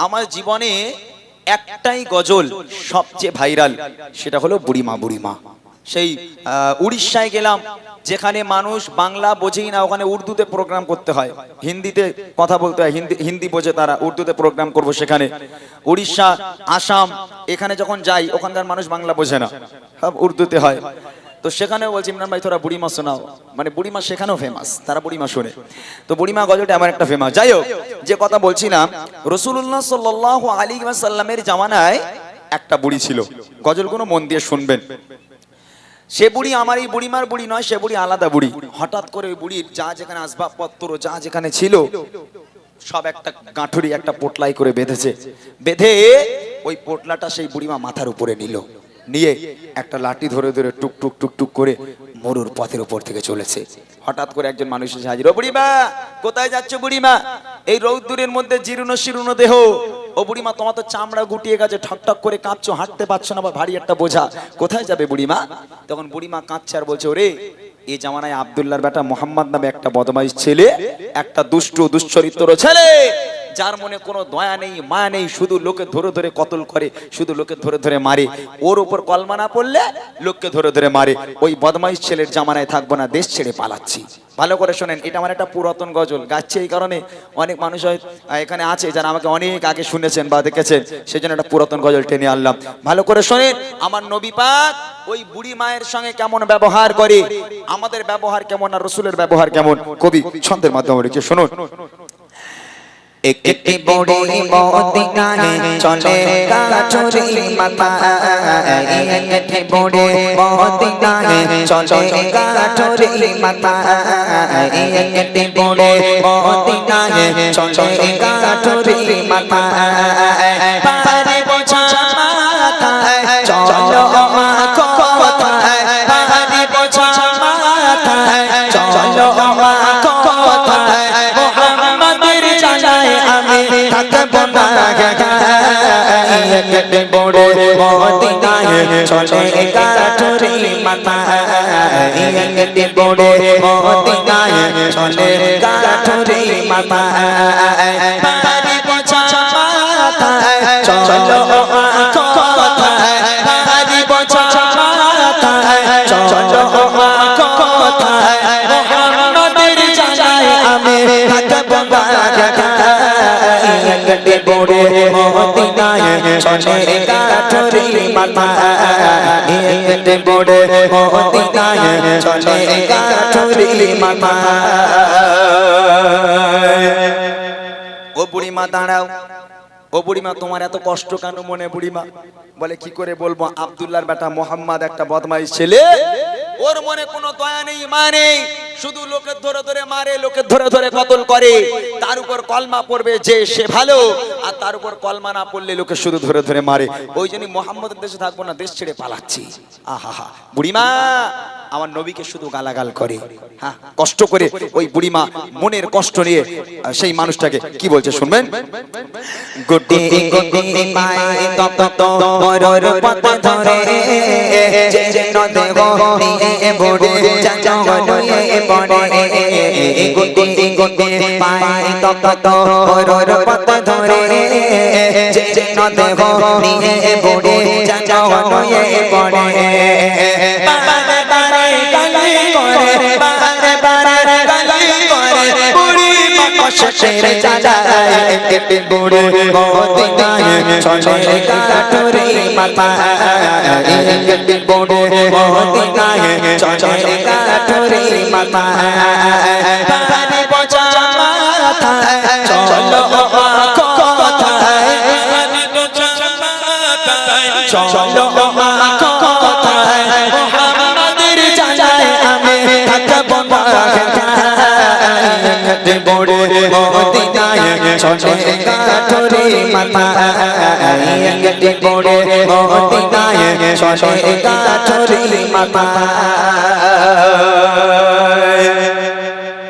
আমার জীবনে একটাই গজল সবচেয়ে ভাইরাল, সেটা হলো বুড়িমা বুড়িমা। সেই উড়িষ্যায় গেলাম, যেখানে মানুষ বাংলা বোঝেই না, ওখানে উর্দুতে প্রোগ্রাম করতে হয়, হিন্দিতে কথা বলতে হয়, হিন্দি বোঝে তারা, উর্দুতে প্রোগ্রাম করব সেখানে। উড়িষ্যা, আসাম, এখানে যখন যাই ওখানকার মানুষ বাংলা বোঝে না, সব উর্দুতে হয়। তো সেখানেও বলছি ইমরান ভাই তোরা বুড়িমা শোনাও, মানে বুড়িমা সেখানেও ফেমাস, তারা বুড়িমা শোনে। তো বুড়িমা গজলটা আমার একটা ফেমাস। যাই হোক, যে কথা বলছিলাম, রাসূলুল্লাহ সাল্লাল্লাহু আলাইহি ওয়াসাল্লামের জামানায় একটা বুড়ি ছিল, গজলগুলো মন দিয়ে শুনবেন। সে বুড়ি আমার এই বুড়িমার বুড়ি নয়, সে বুড়ি আলাদা বুড়ি। হঠাৎ করে ওই বুড়ির যা যেখানে আসবাবপত্র যা যেখানে ছিল সব একটা গাঁঠুরি একটা পোটলাই করে বেঁধেছে, বেঁধে ওই পোটলাটা সেই বুড়িমা মাথার উপরে নিল, নিয়ে একটা লাঠি ধরে ধরে টুক টুক টুক টুক করে মরুর পথের উপর থেকে চলেছে। হঠাৎ করে একজন মানুষ এসে হাজির, ও বুড়িমা কোথায় যাচ্ছ বুড়িমা? এই রৌদ্রের মধ্যে জীর্ণ শীর্ণ দেহ, ও বুড়িমা তোমার তো চামড়া গুটিয়ে গেছে, ঠকঠক করে কাঁদছো, হাঁটতে পারছো না, বা ভারী একটা বোঝা, কোথায় যাবে বুড়িমা? তখন বুড়িমা কাঁদছে আর বলছে, ওরে এই জামানায় আব্দুল্লাহর বেটা মোহাম্মদ নামে একটা বদমাইশ ছেলে, একটা দুষ্টু দুশ্চরিত্র ছেলে, যার মনে কোনো দয়া নেই মায়া নেই, শুধু লোকে ধরে ধরে কতল করে, শুধু লোকে ধরে ধরে মারে, ওর উপর কলমা না পড়লে লোককে ধরে ধরে মারে। ওই বদমাইশ ছেলের জামানায় থাকবো না, দেশ ছেড়ে পালাচ্ছি। ভালো করে শোনেন, এটা আমার একটা পুরাতন গজল, গাচ্ছে এই কারণে অনেক মানুষ এখানে আছে যারা আমাকে অনেক আগে শুনেছেন বা দেখেছেন, সেই জন্য একটা পুরাতন গজল টেনে আনলাম। ভালো করে শোনেন, আমার নবী পাক ওই বুড়ি মায়ের সঙ্গে কেমন ব্যবহার করে, আমাদের ব্যবহার কেমন আর রসুলের ব্যবহার কেমন, কবি ছন্দের মাধ্যমে লিখে শুনুন। একটি বুড়ি মদিনায় চলে গাছুরি মাথায়, একটি বুড়ি মদিনায় চলে গাছুরি মাথায়, একটি বুড়ি মদিনায় চলে গাছুরি মাথায়, পারে বোঝা মাথায় চলো মা কোথায়, পারে বোঝা মাথায় চলো মা কোথায়, মোহাম্মদের জানায় আমি থাকবো না একটি বুড়ি মদিনায় চলে গাছুরি মাথায়, একটি বুড়ি মদিনায় চলে গাছুরি মাথায়, পারে বোঝা মাথায় চলো মা কোথায়, পারে বোঝা মাথায় চলো মা কোথায়, মোহাম্মদের জানায় আমি থাকবো না একটি বুড়ি মদিনায় চলে গাছুরি মাথায়, একটি বুড়ি মদিনায় চলে গাছুরি মাথায়। ও বুড়িমা দাঁড়াও, ও বুড়িমা তোমার এত কষ্ট কেন মনে? বুড়িমা বলে, কি করে বলবো, আব্দুল্লাহর বেটা মোহাম্মদ একটা বদমাইশ ছেলে, ওর মনে কোনো দয়া নেই মা নেই, শুধু লোকের ধরে ধরে মারে, লোকের ধরে ধরে কতল করে, তার উপর কলমা পড়বে যে সে ভালো, আর তার উপর কলমা না পড়লে লোকে শুধু ধরে ধরে মারে। ওই জন্য মোহাম্মদের দেশে থাকবো না, দেশ ছেড়ে পালাচ্ছি। আহা, বুড়িমা আমার নবীকে শুধু গালাগাল করে, হ্যাঁ কষ্ট করে। ওই বুড়িমা মনের কষ্ট নিয়ে সেই মানুষটাকে কি বলছে শুনবেন। গুটি গুটি পায়ে তপ্ত মরর পথ ধরে, যেন দেহ নিয়ে বুড়ি জঙ্গলে পড়ে, গুটি গুটি পায়ে তপ্ত মরর পথ ধরে, যেন দেহ নিয়ে বুড়ি জঙ্গলে পড়ে, বারে বারে গালি করে, বারে বারে গালি করে, বুড়ি কষ্টের জ্বালায় একটি বুড়ি মদিনায় চলে গাছুরি মাথায়, একটি বুড়ি মদিনায় চলে গাছুরি মাথায়, পারে বোঝা মাথায় চলো মা কোথায়, পারে বোঝা মাথায় চলো মা কোথায়, মোহাম্মদের জানায় আমি থাকবো না একটি বুড়ি মদিনায় চলে গাছুরি মাথায়, একটি বুড়ি মদিনায় চলে গাছুরি মাথায়।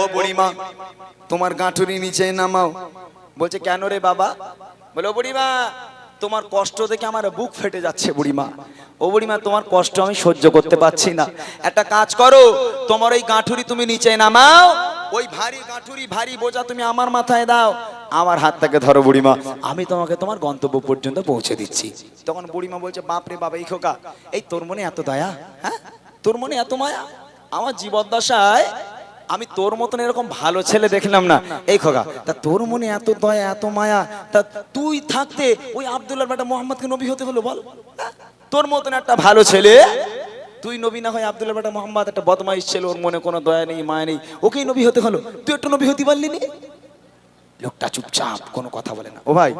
ও বুড়িমা তোমার গাঁঠুরি নিচে নামাও। বলছে কেন রে বাবা? বলে, ও বুড়িমা তোমার কষ্ট দেখে আমার বুক ফেটে যাচ্ছে বুড়িমা। ও বুড়িমা তোমার কষ্ট আমি সহ্য করতে পারছি না, একটা কাজ করো, তোমার ওই গাঁঠুরি তুমি নিচে নামাও, ওই ভারী গাঁঠুরি ভারী বোঝা তুমি আমার মাথায় দাও, আমার হাতটাকে ধরো বুড়িমা, আমি তোমাকে তোমার গন্তব্য পর্যন্ত পৌঁছে দিচ্ছি। তখন বুড়িমা বলছে, বাপ রে বাবা, এই খোকা, এই তোর মনে এত দয়া, হ্যাঁ তোর মনে এত মায়া, আমার জীবদ্দশায় আমি তোর মতন এরকম ভালো ছেলে দেখলাম না। এই খোকা, তা তোর মনে এত দয়া এত মায়া, তা তুই থাকতে ওই আব্দুল্লাহর বেটা মোহাম্মদকে নবী হতে হলো বল? হ্যাঁ? তোর মতন একটা ভালো ছেলে তুই নবী না হয় আব্দুল্লাহর বেটা মোহাম্মদ একটা বদমাইশ ছেলে, ওর মনে কোনো দয়া নেই মায়া নেই, ওকেই নবী হতে হলো, তুই একটা নবী হতে পারলি না? লোকটা চুপচাপ, কোনো কথা বলে না। ও ভাই,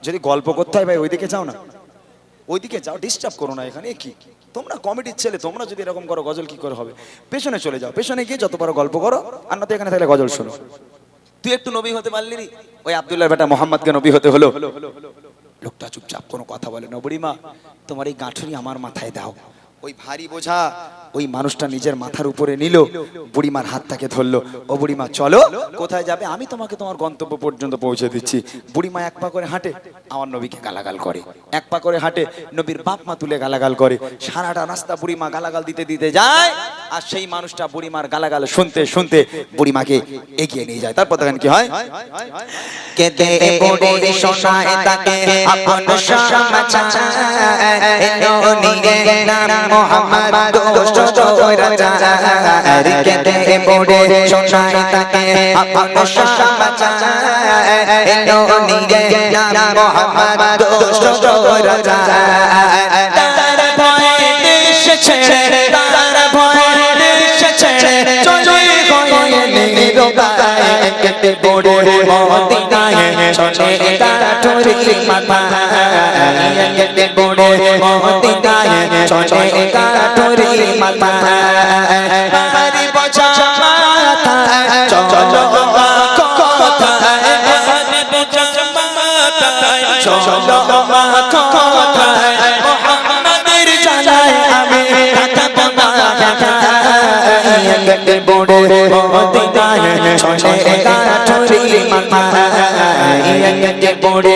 যদি গল্প করতে হয় ভাই ওইদিকে যাও না, ওইদিকে যাও, ডিস্টার্ব করো না এখানে। কি তোমরা কমিটির ছেলে, তোমরা যদি এরকম করো গজল কি করে হবে? পেছনে চলে যাও, পেছনে গিয়ে যত বড় গল্প করো, আর না তো এখানে থাকলে গজল শোনো। তুই একটু নবী হতে পারলি নি, ওই আব্দুল্লাহর বেটা মোহাম্মদকে নবী হতে হলো। লোকটা চুপচাপ, কোনো কথা বলে না। বুড়িমা, তোমার এই গাঁঠুরি আমার মাথায় দাও। ওই ভারী বোঝা ওই মানুষটা নিজের মাথার উপরে নিল, বুড়িমার হাতটাকে ধরলো। ও বুড়িমা চলো, কোথায় যাবে? আমি তোমাকে তোমার গন্তব্য পর্যন্ত পৌঁছে দিচ্ছি। বুড়িমা এক পা করে হাঁটে, আমার নবীকে গালাগাল করে, এক পা করে হাঁটে, নবীর বাপ মা তুলে গালাগাল করে। সারাটা রাস্তা বুড়িমা গালাগাল দিতে দিতে যায়, আর সেই মানুষটা বুড়িমার গালাগাল শুনতে শুনতে বুড়িমাকে এগিয়ে নিয়ে যায়। তারপর দেখেন কি হয়। কেতে পড়ে শোনায় তাকে আপন সমাচার, এলো নিয়ে নাম মোহাম্মদ দোস্ত রাজা। কেতে পড়ে শোনায় তাকে আপন সমাচার, এলো নিয়ে নাম মোহাম্মদ দোস্ত রাজা। তার ভয়ে দেশ ছেড়ে, তার ভয়ে দেশ ছেড়ে চলে গয়ে নিরুপায়। কেতে পড়ে মদিনায় চলে গাঁঠুরি মাথায়, কেতে পড়ে মদিনায় চলে গাঁঠুরি মাথায়। ভারী বোঝা মাথায় চলো কোথায়, ভারী বোঝা মাথায় চলো কোথায়। মোহাম্মদের জানায় আমি থাকবো না ঢাকায়। কেতে পড়ে মদিনায় চলে গাঁঠুরি মাথায়, কেতে পড়ে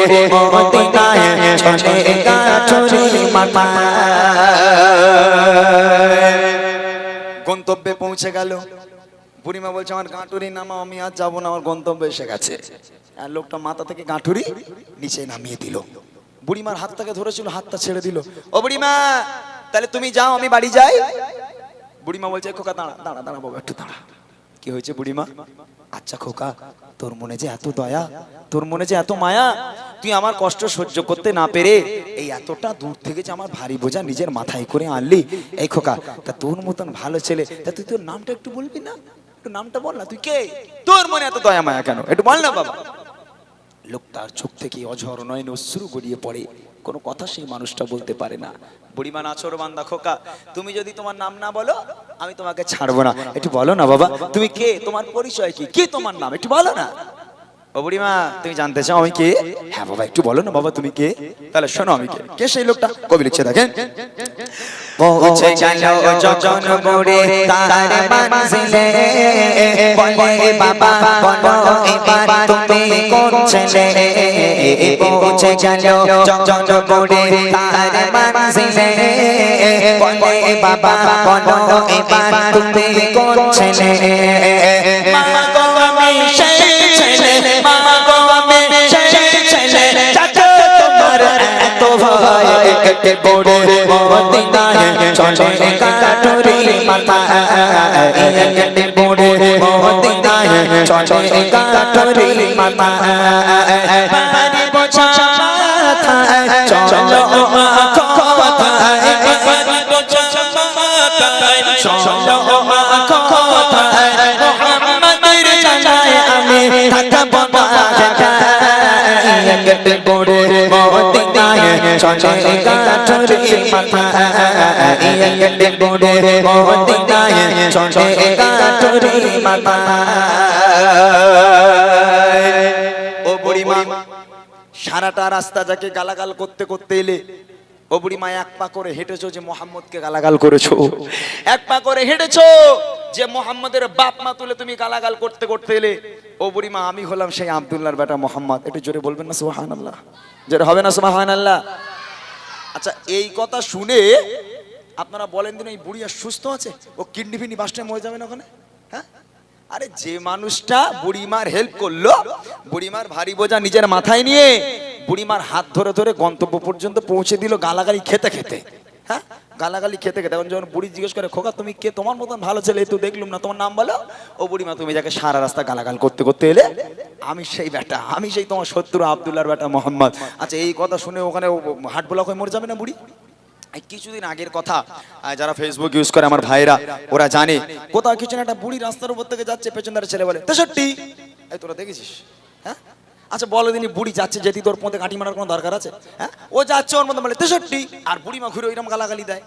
মদিনায় চলে গাঁঠুরি মাথায়। গন্তব্যে পৌঁছে গেল। বুড়িমা বলছে, আমার গাঁটুরি নামাও, আমি আর যাবো না, আমার গন্তব্য এসে গেছে। আর লোকটা মাথা থেকে গাঁটুরি নিচে নামিয়ে দিল। বুড়িমার হাতটাকে ধরেছিল, হাতটা ছেড়ে দিল। ও বুড়িমা, তাহলে তুমি যাও, আমি বাড়ি যাই। বুড়িমা বলছে, খোকা দাঁড়া দাঁড়া দাঁড়া বাবা, একটু দাঁড়া। কি হয়েছে বুড়িমা? আচ্ছা খোকা, তোর মনে যে এত দয়া, তোর মনে যে এত মায়া, তুই আমার কষ্ট সহ্য করতে না পেরে এই এতটা দূর থেকে যে আমার ভারী বোঝা নিজের মাথায় করে আনলি। এই খোকা, তা তোর মতন ভালো ছেলে, তা তুই তোর নামটা একটু বলবি না? একটু নামটা বল না, তুই কে? তোর মনে এত দয়া মায়া কেন, একটু বল না বাবা। লোকটার চোখ থেকে অঝর নয়ন অশ্রু গড়িয়ে পড়ে, কোনো কথা সেই মানুষটা বলতে পারে না। বুড়িমা নাছোড় বান্দা, খোকা তুমি যদি তোমার নাম না বলো আমি তোমাকে ছাড়বো না। একটু বলো না বাবা, তুমি কে, তোমার পরিচয় কি, কি তোমার নাম, একটু বলো না। ও বুড়িমা, তুমি জানতে চাও আমি কে? হ্যাঁ বাবা, একটু বলো না বাবা তুমি কে। তাহলে শোনো আমি কে। কে সেই লোকটা? কবি লিখছে দেখেন। পৌঁছে গেল যখন মোড়ে তার মঞ্জিলে, বলে বাবা বলো এবার তুমি কোন ছেলে। পৌঁছে গেল যখন মোড়ে তার মঞ্জিলে, বলে বাবা বলো এবার তুমি কোন ছেলে। মা গো আমি সেই ছেলে, মা গো আমি সেই ছেলে, চাচা তোমার এত ভয়। কেতে পড়ে মদিনায় চলে গাঁঠুরি মাথায়, কেতে পড়ে মদিনায় চলে গাঁঠুরি মাথায়। ভারী বোঝা মাথায় চলো কোথায়, ভারী বোঝা মাথায় চলো কোথায়। মোহাম্মদের জানায় আমি থাকবো না ঢাকায়। কেতে পড়ে মদিনায় চলে গাঁঠুরি মাথায়, কেতে পড়ে মদিনায় চলে গাঁঠুরি মাথায়। ও বুড়িমা, সারাটা রাস্তা যাকে গালাগাল করতে করতে এলে, ও বুড়িমা এক পা করে হেঁটেছো যে মোহাম্মদকে গালাগাল করেছো, এক পা করে হেঁটেছো যে মোহাম্মদের বাপ মা তুলে তুমি গালাগাল করতে করতে এলে। ও বুড়িমা, আমি হলাম সেই আব্দুল্লাহর বেটা মোহাম্মদ। একটু জোরে বলবেন না সুবহানাল্লাহ? জোরে হবে না সুবহানাল্লাহ? আচ্ছা, এই কথা শুনে আপনারা বলেন দিন, এই বুড়ি আর সুস্থ আছে? ও কিডনি ফিডনি বাস্টে মরে যাবে না ওখানে? হ্যাঁ, আরে যে মানুষটা বুড়িমার হেল্প করলো, বুড়িমার ভারী বোঝা নিজের মাথায় নিয়ে বুড়িমার হাত ধরে ধরে গন্তব্য পর্যন্ত পৌঁছে দিল গালাগালি খেতে খেতে। হ্যাঁ, গালাগালি খেতে খেতে। এখন যখন বুড়ি জিজ্ঞেস করে, খোকা তুমি কে, তোমার মতন ভালো ছেলে তো দেখলুম না, তোমার নাম বলো। ও বুড়িমা, তুমি যাকে সারা রাস্তা গালাগাল করতে করতে এলে, আমি সেই বেটা, আমি সেই তোমার শত্রু আব্দুল্লাহর বেটা মোহাম্মদ। আচ্ছা, এই কথা শুনে ওখানে হার্ট ব্লক হয়ে মরে যাবে না বুড়ি? এই কিছুদিন আগের কথা, যারা ফেসবুক ইউজ করে আমার ভাইরা, ওরা জানে কোথাও কিছু না, একটা বুড়ি রাস্তার উপর থেকে যাচ্ছে, পেছন ধারে ছেলে বলে 63। এই তোরা দেখেছিস? হ্যাঁ, আচ্ছা বলো দিনই, বুড়ি যাচ্ছে যেতে তোর পথে কাটি মারার কোনো দরকার আছে? হ্যাঁ, ও যাচ্ছে ওর মধ্যে বলে 63, আর বুড়িমা ঘুরে ওইরকম গালাগালি দেয়।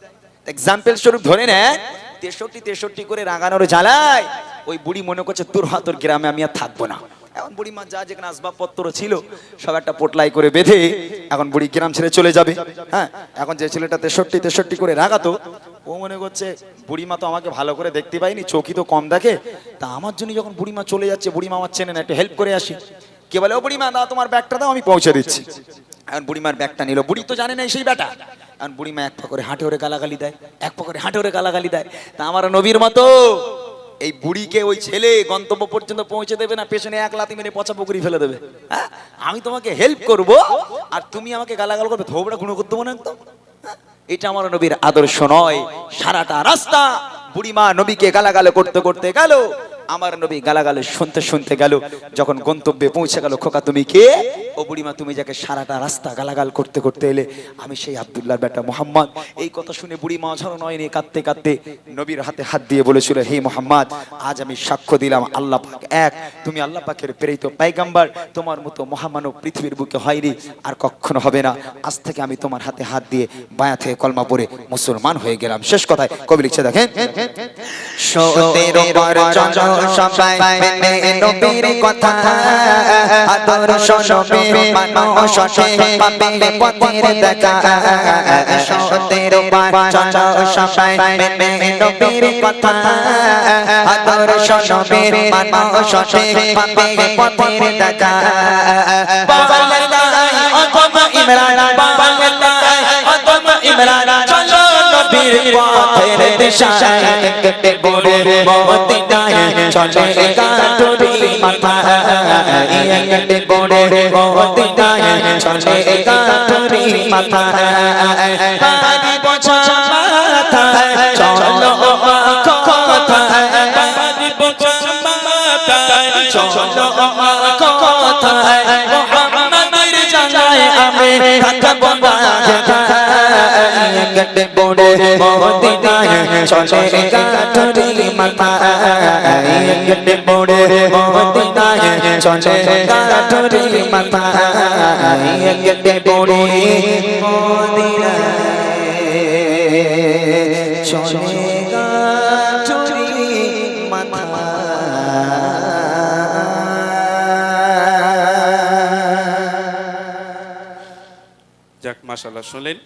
এক্সাম্পল স্বরূপ ধরে নেয় 63 করে রাগানোর জ্বালায় ওই বুড়ি মনে করছে তোর হাতর গ্রামে আমি আর থাকবো না। এখন বুড়িমা যা যেখানে আসবাবপত্র ছিল সব একটা পোটলাই করে বেঁধে এখন বুড়ি গ্রাম ছেড়ে চলে যাবে। হ্যাঁ, এখন যে ছেলেটা 63 করে রাগাতো, ও মনে করছে বুড়িমা তো আমাকে ভালো করে দেখতে পাইনি, চোখই তো কম দেখে, তা আমার জন্য যখন বুড়িমা চলে যাচ্ছে, বুড়িমা আমার চেনে না, একটু হেল্প করে আসি। কে বলে, ও বুড়িমা দাও তোমার ব্যাগটা দাও, আমি পৌঁছে দিচ্ছি। এখন বুড়িমার ব্যাগটা নিল, বুড়ি তো জানে না সেই ব্যাটা। এখন বুড়িমা এক পা করে হাঁটে ওরে গালাগালি দেয়, এক পা করে হাঁটে ওরে গালাগালি দেয়। তা আমার নবীর মতো এই বুড়িকে ওই ছেলে গন্তব্য পর্যন্ত পৌঁছে দেবে না, পেছনে এক লাথি মেরে পচা পুকুরি ফেলে দেবে। হ্যাঁ, আমি তোমাকে হেল্প করব আর তুমি আমাকে গালাগাল করবে, থোবড়া গুঁড়ো করতে না একদম। হ্যাঁ, এটা আমার নবীর আদর্শ নয়। সারাটা রাস্তা বুড়িমা নবীকে গালাগাল করতে করতে গেল, আমার নবী গালাগালে শুনতে শুনতে গেল, যখন গন্তব্যে পৌঁছে গেল, খোকা তুমি কে? ও বুড়িমা, তুমি যাকে সারাটা রাস্তা গালাগাল করতে করতে এলে, আমি সেই আব্দুল্লাহর বেটা মোহাম্মদ। এই কথা শুনে বুড়িমা ঝড় নয় নিয়ে কাঁদতে কাঁদতে নবীর হাতে হাত দিয়ে বলেছিল, হে মোহাম্মদ, আজ আমি সাক্ষ্য দিলাম আল্লাহ পাক এক, তুমি আল্লাহ পাকের প্রেরিত পয়গম্বর, তোমার মতো মহামানব পৃথিবীর বুকে হয়নি, আর কখনো হবে না। আজ থেকে আমি তোমার হাতে হাত দিয়ে বায়াত হয়ে কলমা পড়ে মুসলমান হয়ে গেলাম। শেষ কথায় কবি লিখছে, দেখেন, সতেরো বার চলো সবাই মেনে নবীর কথা, আদর্শ নবীর মানো সঠিক পাবে পথের দেখা। সতেরো বার চলো সবাই মেনে নবীর কথা, আদর্শ নবীর মানো সঠিক পাবে পথের দেখা। ইমরান ইমরান চলো নবীর পথের দিশায়, কেটে গড়ে মদিনায় চলে কাটুরি মাথা, কেটে গড়ে মদিনায় চলে কাটুরি মাথা। পানি বোঝা মাথা চলো কথা, পানি বোঝা মাথা চলো কথা, মোহাম্মদের জানায় আমি থাকবো না। কেটে গড়ে মদিনায় চলে কাটুরি মাথা, কেটে গড়ে মদিনায় চলে কাটুরি মাথা, কেটে গড়ে মদিনায় চলে কাটুরি মাথা। যাক, মাশাআল্লাহ, শুনলেন।